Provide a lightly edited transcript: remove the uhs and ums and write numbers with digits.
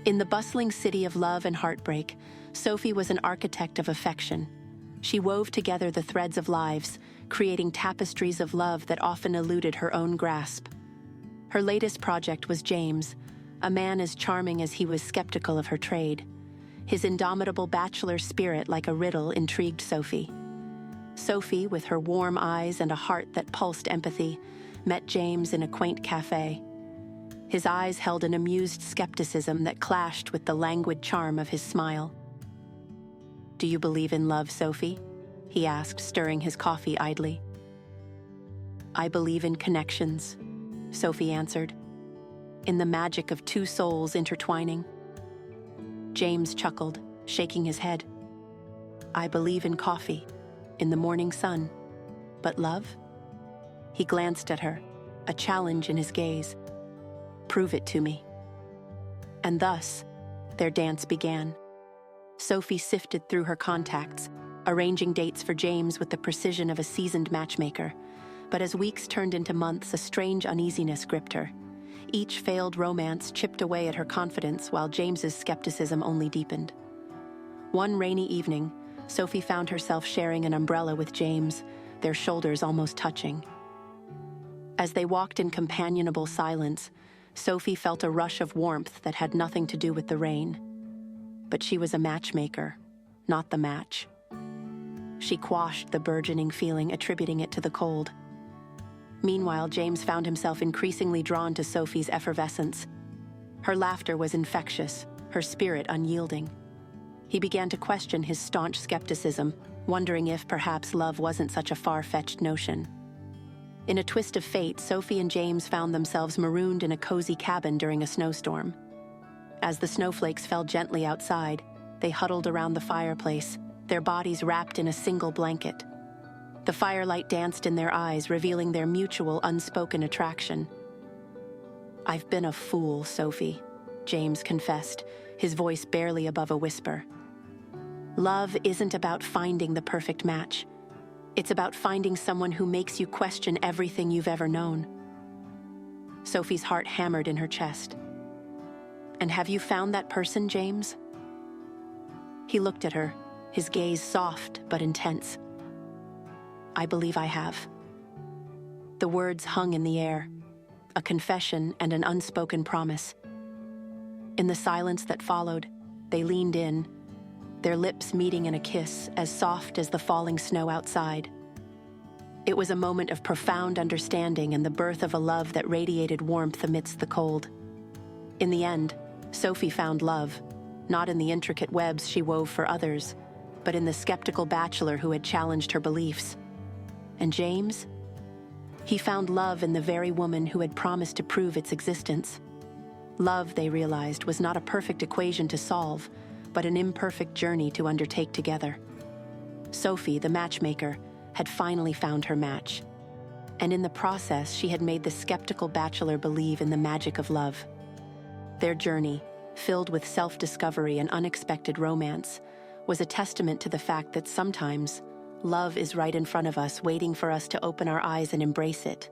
In the bustling city of love and heartbreak, Sophie was an architect of affection. She wove together the threads of lives, creating tapestries of love that often eluded her own grasp. Her latest project was James, a man as charming as he was skeptical of her trade. His indomitable bachelor spirit, like a riddle, intrigued Sophie. Sophie, with her warm eyes and a heart that pulsed empathy, met James in a quaint cafe. His eyes held an amused skepticism that clashed with the languid charm of his smile. "Do you believe in love, Sophie?" he asked, stirring his coffee idly. "I believe in connections," Sophie answered, "in the magic of two souls intertwining." James chuckled, shaking his head. "I believe in coffee, in the morning sun. But love?" He glanced at her, a challenge in his gaze. "Prove it to me." And thus, their dance began. Sophie sifted through her contacts, arranging dates for James with the precision of a seasoned matchmaker. But as weeks turned into months, a strange uneasiness gripped her. Each failed romance chipped away at her confidence, while James's skepticism only deepened. One rainy evening, Sophie found herself sharing an umbrella with James, their shoulders almost touching. As they walked in companionable silence, Sophie felt a rush of warmth that had nothing to do with the rain. But she was a matchmaker, not the match. She quashed the burgeoning feeling, attributing it to the cold. Meanwhile, James found himself increasingly drawn to Sophie's effervescence. Her laughter was infectious, her spirit unyielding. He began to question his staunch skepticism, wondering if perhaps love wasn't such a far-fetched notion. In a twist of fate, Sophie and James found themselves marooned in a cozy cabin during a snowstorm. As the snowflakes fell gently outside, they huddled around the fireplace, their bodies wrapped in a single blanket. The firelight danced in their eyes, revealing their mutual, unspoken attraction. "I've been a fool, Sophie," James confessed, his voice barely above a whisper. "Love isn't about finding the perfect match. It's about finding someone who makes you question everything you've ever known." Sophie's heart hammered in her chest. "And have you found that person, James?" He looked at her, his gaze soft but intense. "I believe I have." The words hung in the air, a confession and an unspoken promise. In the silence that followed, they leaned in, their lips meeting in a kiss as soft as the falling snow outside. It was a moment of profound understanding and the birth of a love that radiated warmth amidst the cold. In the end, Sophie found love, not in the intricate webs she wove for others, but in the skeptical bachelor who had challenged her beliefs. And James? He found love in the very woman who had promised to prove its existence. Love, they realized, was not a perfect equation to solve, but an imperfect journey to undertake together. Sophie, the matchmaker, had finally found her match. And in the process, she had made the skeptical bachelor believe in the magic of love. Their journey, filled with self-discovery and unexpected romance, was a testament to the fact that sometimes love is right in front of us, waiting for us to open our eyes and embrace it.